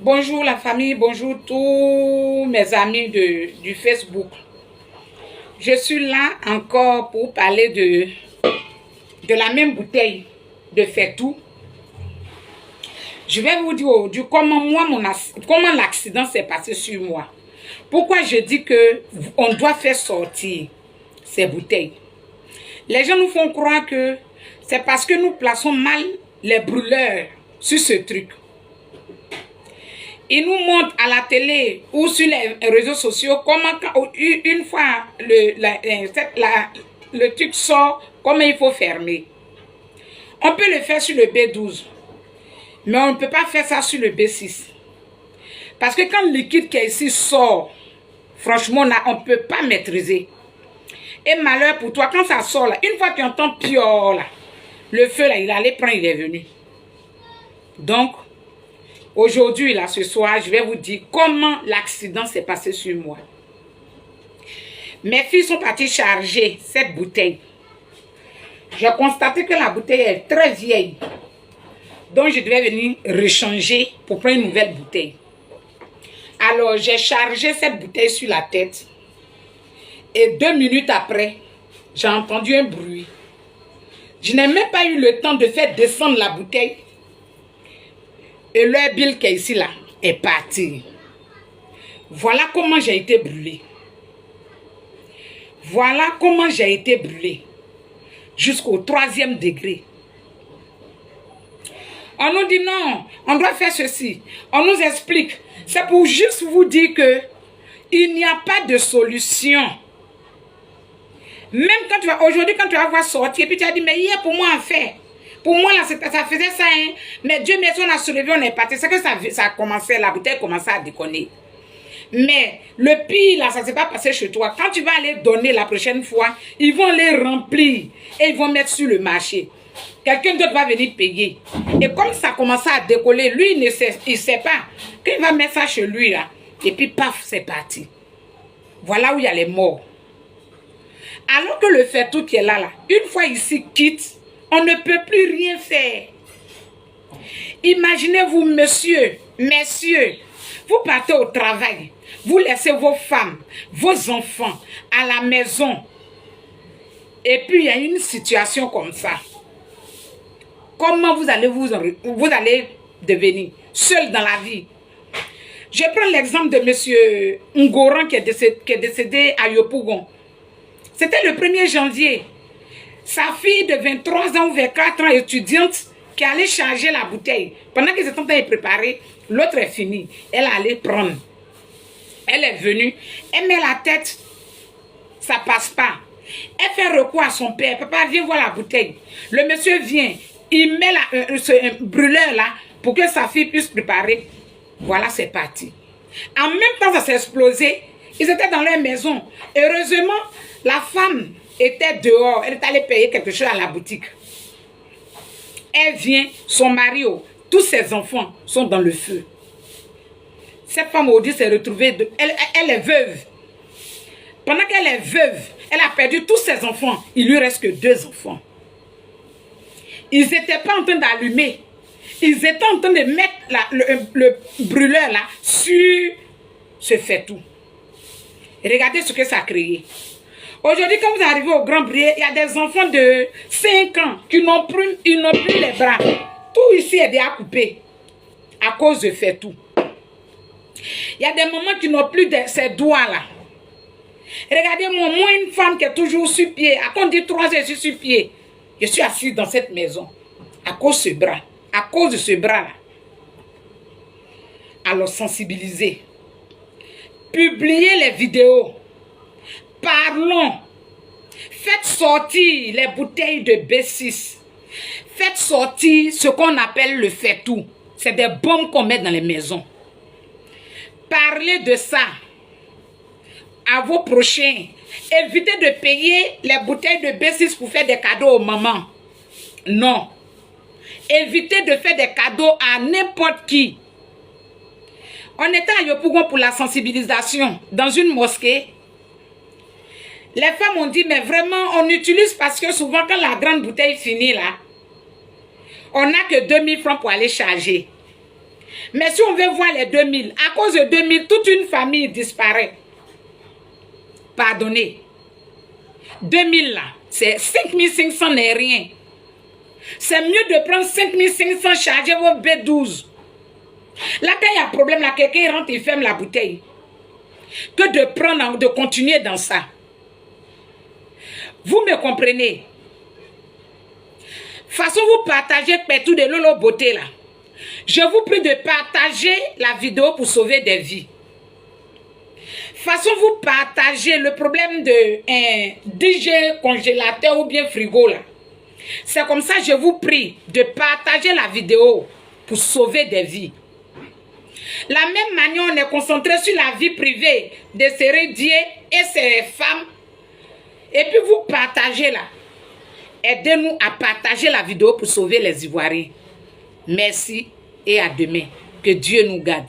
Bonjour la famille, bonjour tous mes amis du Facebook. Je suis là encore pour parler de la même bouteille de Faitout. Je vais vous dire aujourd'hui comment l'accident s'est passé sur moi. Pourquoi je dis que on doit faire sortir ces bouteilles. Les gens nous font croire que c'est parce que nous plaçons mal les brûleurs sur ce truc. Ils nous montrent à la télé ou sur les réseaux sociaux comment une fois le truc sort, comment il faut fermer. On peut le faire sur le B12, mais on ne peut pas faire ça sur le B6. Parce que quand le liquide qui est ici sort, franchement, là, on ne peut pas maîtriser. Et malheur pour toi, quand ça sort là, une fois que tu entends pior là, le feu là, il allait prendre, il est venu. Donc, aujourd'hui, là, ce soir, je vais vous dire comment l'accident s'est passé sur moi. Mes filles sont parties charger cette bouteille. J'ai constaté que la bouteille est très vieille. Donc, je devais venir rechanger pour prendre une nouvelle bouteille. Alors, j'ai chargé cette bouteille sur la tête. Et 2 minutes après, j'ai entendu un bruit. Je n'ai même pas eu le temps de faire descendre la bouteille. Et leur bill qui est ici, là, est parti. Voilà comment j'ai été brûlée. Voilà comment j'ai été brûlée. Jusqu'au 3e degré. On nous dit non, on doit faire ceci. On nous explique. C'est pour juste vous dire que il n'y a pas de solution. Même quand tu vas, aujourd'hui, quand tu vas voir sortir, et puis tu as dit, mais hier, pour moi, en fait, pour moi, là, ça faisait ça, hein. Mais Dieu merci, on a soulevé, on est parti. C'est que ça a commencé, la bouteille commençait à déconner. Mais le pire, là, ça ne s'est pas passé chez toi. Quand tu vas aller donner la prochaine fois, ils vont les remplir et ils vont mettre sur le marché. Quelqu'un d'autre va venir payer. Et comme ça commence à décoller, lui, il ne sait pas qu'il va mettre ça chez lui, là. Et puis, paf, c'est parti. Voilà où il y a les morts. Alors que le Faitout qui est là, une fois ici quitte, on ne peut plus rien faire. Imaginez-vous, messieurs, vous partez au travail, vous laissez vos femmes, vos enfants à la maison. Et puis, il y a une situation comme ça. Comment vous allez devenir seul dans la vie? Je prends l'exemple de M. Ngoran qui est décédé à Yopougon. C'était le 1er janvier. Sa fille de 23 ans ou 24 ans, étudiante, qui allait charger la bouteille. Pendant qu'ils étaient en train de préparer, l'autre est finie. Elle allait prendre. Elle est venue. Elle met la tête. Ça passe pas. Elle fait recours à son père. Papa, viens voir la bouteille. Le monsieur vient. Il met ce brûleur là pour que sa fille puisse préparer. Voilà, c'est parti. En même temps, ça s'est explosé. Ils étaient dans leur maison. Heureusement, la femme était dehors. Elle est allée payer quelque chose à la boutique. Elle vient, son mari, tous ses enfants sont dans le feu. Cette femme maudite s'est retrouvée, elle est veuve. Pendant qu'elle est veuve, elle a perdu tous ses enfants. Il lui reste que 2 enfants. Ils n'étaient pas en train d'allumer. Ils étaient en train de mettre le brûleur là sur ce Faitout. Regardez ce que ça a créé. Aujourd'hui, quand vous arrivez au Grand Brier, il y a des enfants de 5 ans qui n'ont plus les bras. Tout ici est déjà coupé à cause de Faitout. Il y a des mamans qui n'ont plus ces doigts-là. Regardez-moi, moi, une femme qui est toujours sur pied. À cause de 3 heures, je suis sur pied. Je suis assise dans cette maison. À cause de ce bras. À cause de ce bras-là. Alors, sensibiliser. Publiez les vidéos. Parlons. Faites sortir les bouteilles de B6. Faites sortir ce qu'on appelle le Faitout. C'est des bombes qu'on met dans les maisons. Parlez de ça à vos prochains. Évitez de payer les bouteilles de B6 pour faire des cadeaux aux mamans. Non. Évitez de faire des cadeaux à n'importe qui. On était à Yopougon pour la sensibilisation dans une mosquée. Les femmes ont dit, mais vraiment, on utilise parce que souvent, quand la grande bouteille finit là, on n'a que 2000 francs pour aller charger. Mais si on veut voir les 2000, à cause de 2000, toute une famille disparaît. Pardonnez. 2000 là, c'est 5500 n'est rien. C'est mieux de prendre 5500, charger vos B12. Là, quand il y a un problème, là, quelqu'un rentre et ferme la bouteille. Que de prendre, de continuer dans ça. Vous me comprenez? Façon vous partagez partout de Lolo Beauté là. Je vous prie de partager la vidéo pour sauver des vies. Façon vous partagez le problème de un DJ congélateur ou bien frigo là. C'est comme ça je vous prie de partager la vidéo pour sauver des vies. La même manière on est concentré sur la vie privée de ces rédiers et ces femmes. Et puis vous partagez là. Aidez-nous à partager la vidéo pour sauver les Ivoiriens. Merci et à demain. Que Dieu nous garde.